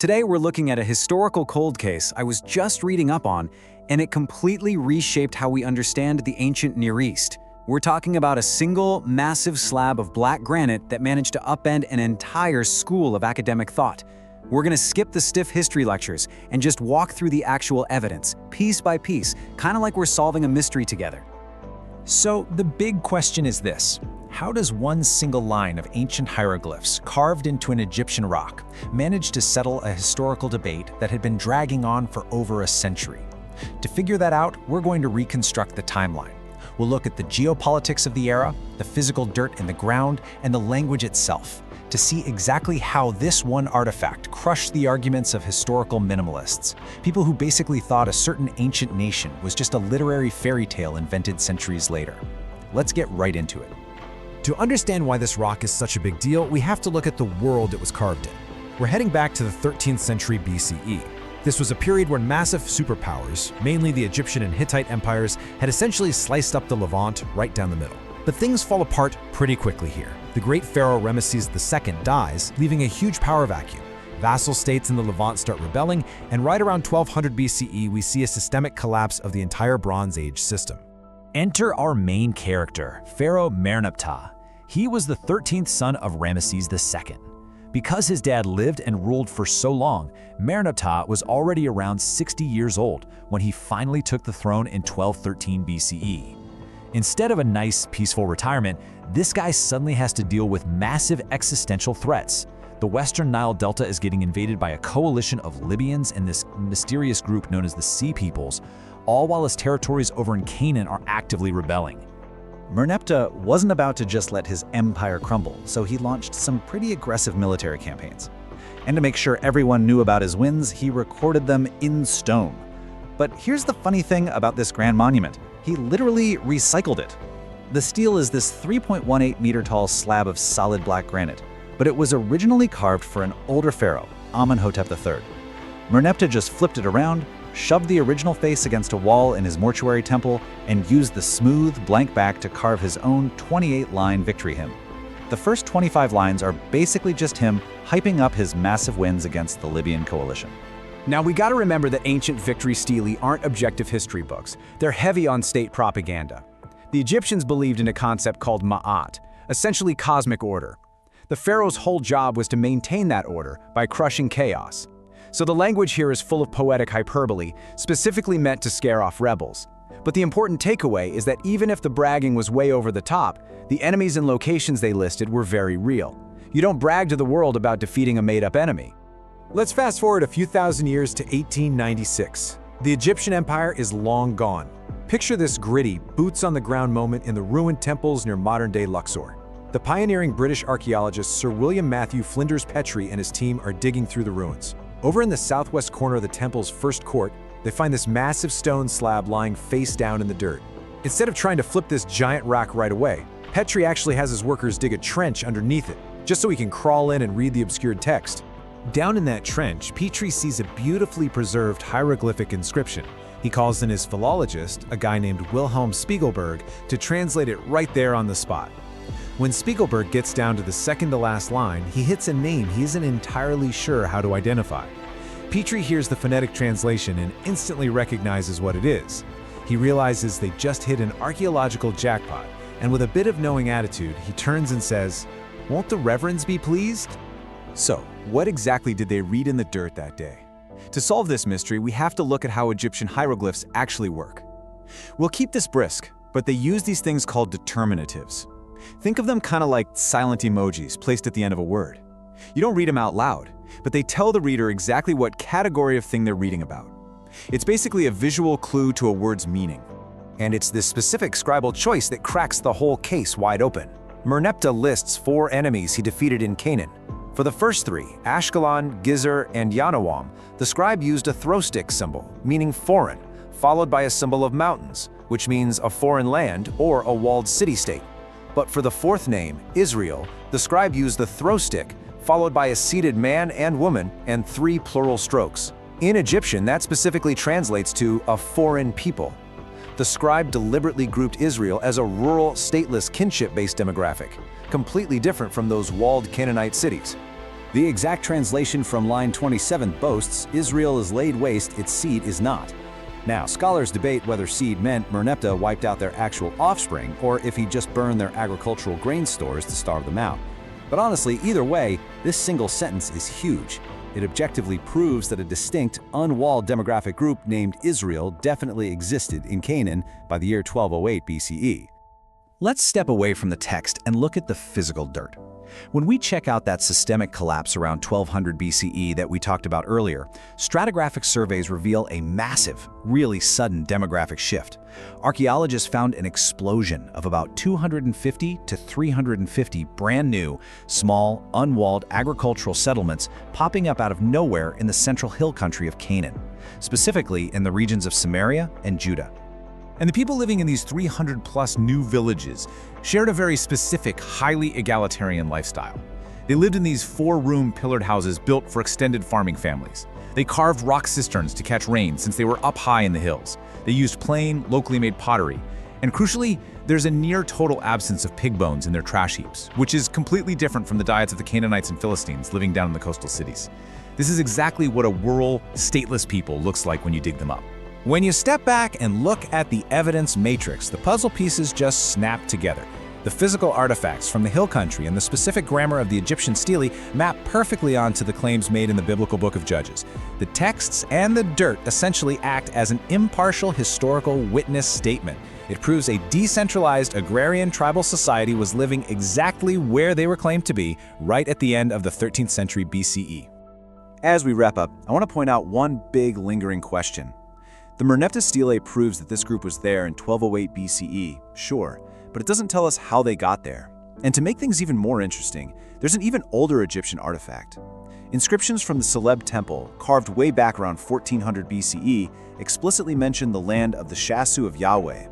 Today we're looking at a historical cold case I was just reading up on, and it completely reshaped how we understand the ancient Near East. We're talking about a single, massive slab of black granite that managed to upend an entire school of academic thought. We're gonna skip the stiff history lectures and just walk through the actual evidence, piece by piece, kind of like we're solving a mystery together. So the big question is this: how does one single line of ancient hieroglyphs carved into an Egyptian rock manage to settle a historical debate that had been dragging on for over a century? To figure that out, we're going to reconstruct the timeline. We'll look at the geopolitics of the era, the physical dirt in the ground, and the language itself, to see exactly how this one artifact crushed the arguments of historical minimalists, people who basically thought a certain ancient nation was just a literary fairy tale invented centuries later. Let's get right into it. To understand why this rock is such a big deal, we have to look at the world it was carved in. We're heading back to the 13th century BCE. This was a period when massive superpowers, mainly the Egyptian and Hittite empires, had essentially sliced up the Levant right down the middle. But things fall apart pretty quickly here. The great Pharaoh Merneptah II dies, leaving a huge power vacuum. Vassal states in the Levant start rebelling, and right around 1200 BCE, we see a systemic collapse of the entire Bronze Age system. Enter our main character, Pharaoh Merneptah. He was the 13th son of Ramesses II. Because his dad lived and ruled for so long, Merneptah was already around 60 years old when he finally took the throne in 1213 BCE. Instead of a nice, peaceful retirement, this guy suddenly has to deal with massive existential threats. The Western Nile Delta is getting invaded by a coalition of Libyans and this mysterious group known as the Sea Peoples, all while his territories over in Canaan are actively rebelling. Merneptah wasn't about to just let his empire crumble, so he launched some pretty aggressive military campaigns. And to make sure everyone knew about his wins, he recorded them in stone. But here's the funny thing about this grand monument: he literally recycled it. The stele is this 3.18 meter tall slab of solid black granite, but it was originally carved for an older pharaoh, Amenhotep III. Merneptah just flipped it around, shoved the original face against a wall in his mortuary temple, and used the smooth, blank back to carve his own 28-line victory hymn. The first 25 lines are basically just him hyping up his massive wins against the Libyan coalition. Now we gotta remember that ancient victory stele aren't objective history books. They're heavy on state propaganda. The Egyptians believed in a concept called ma'at, essentially cosmic order. The pharaoh's whole job was to maintain that order by crushing chaos. So the language here is full of poetic hyperbole, specifically meant to scare off rebels. But the important takeaway is that even if the bragging was way over the top, the enemies and locations they listed were very real. You don't brag to the world about defeating a made-up enemy. Let's fast forward a few thousand years to 1896. The Egyptian Empire is long gone. Picture this gritty, boots-on-the-ground moment in the ruined temples near modern-day Luxor. The pioneering British archaeologist Sir William Matthew Flinders Petrie and his team are digging through the ruins. Over in the southwest corner of the temple's first court, they find this massive stone slab lying face down in the dirt. Instead of trying to flip this giant rock right away, Petrie actually has his workers dig a trench underneath it, just so he can crawl in and read the obscured text. Down in that trench, Petrie sees a beautifully preserved hieroglyphic inscription. He calls in his philologist, a guy named Wilhelm Spiegelberg, to translate it right there on the spot. When Spiegelberg gets down to the second-to-last line, he hits a name he isn't entirely sure how to identify. Petrie hears the phonetic translation and instantly recognizes what it is. He realizes they just hit an archaeological jackpot, and with a bit of knowing attitude, he turns and says, "Won't the reverends be pleased?" So, what exactly did they read in the dirt that day? To solve this mystery, we have to look at how Egyptian hieroglyphs actually work. We'll keep this brisk, but they use these things called determinatives. Think of them kind of like silent emojis placed at the end of a word. You don't read them out loud, but they tell the reader exactly what category of thing they're reading about. It's basically a visual clue to a word's meaning. And it's this specific scribal choice that cracks the whole case wide open. Merneptah lists 4 enemies he defeated in Canaan. For the first 3, Ashkelon, Gezer, and Yanawam, the scribe used a throw stick symbol, meaning foreign, followed by a symbol of mountains, which means a foreign land or a walled city-state. But for the 4th name, Israel, the scribe used the throw stick, followed by a seated man and woman, and 3 plural strokes. In Egyptian, that specifically translates to a foreign people. The scribe deliberately grouped Israel as a rural, stateless, kinship-based demographic, completely different from those walled Canaanite cities. The exact translation from line 27 boasts, Israel is laid waste, its seed is not. Now, scholars debate whether seed meant Merneptah wiped out their actual offspring, or if he just burned their agricultural grain stores to starve them out. But honestly, either way, this single sentence is huge. It objectively proves that a distinct, unwalled demographic group named Israel definitely existed in Canaan by the year 1208 BCE. Let's step away from the text and look at the physical dirt. When we check out that systemic collapse around 1200 BCE that we talked about earlier, stratigraphic surveys reveal a massive, really sudden demographic shift. Archaeologists found an explosion of about 250 to 350 brand new, small, unwalled agricultural settlements popping up out of nowhere in the central hill country of Canaan, specifically in the regions of Samaria and Judah. And the people living in these 300-plus new villages shared a very specific, highly egalitarian lifestyle. They lived in these 4-room pillared houses built for extended farming families. They carved rock cisterns to catch rain since they were up high in the hills. They used plain, locally made pottery. And crucially, there's a near total absence of pig bones in their trash heaps, which is completely different from the diets of the Canaanites and Philistines living down in the coastal cities. This is exactly what a rural, stateless people looks like when you dig them up. When you step back and look at the evidence matrix, the puzzle pieces just snap together. The physical artifacts from the hill country and the specific grammar of the Egyptian stele map perfectly onto the claims made in the biblical book of Judges. The texts and the dirt essentially act as an impartial historical witness statement. It proves a decentralized agrarian tribal society was living exactly where they were claimed to be, right at the end of the 13th century BCE. As we wrap up, I want to point out one big lingering question. The Merneptah Stele proves that this group was there in 1208 BCE, sure, but it doesn't tell us how they got there. And to make things even more interesting, there's an even older Egyptian artifact. Inscriptions from the Celeb Temple, carved way back around 1400 BCE, explicitly mention the land of the Shasu of Yahweh.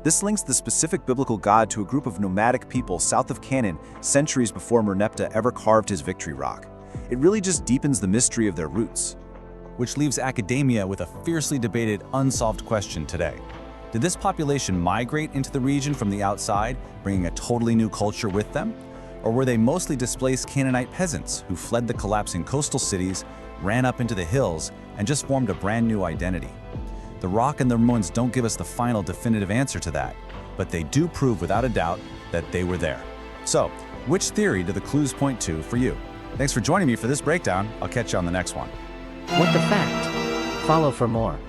This links the specific biblical god to a group of nomadic people south of Canaan centuries before Merneptah ever carved his victory rock. It really just deepens the mystery of their roots. Which leaves academia with a fiercely debated, unsolved question today. Did this population migrate into the region from the outside, bringing a totally new culture with them? Or were they mostly displaced Canaanite peasants who fled the collapsing coastal cities, ran up into the hills, and just formed a brand new identity? The rock and the ruins don't give us the final definitive answer to that, but they do prove without a doubt that they were there. So, which theory do the clues point to for you? Thanks for joining me for this breakdown. I'll catch you on the next one. What the Fact? Follow for more.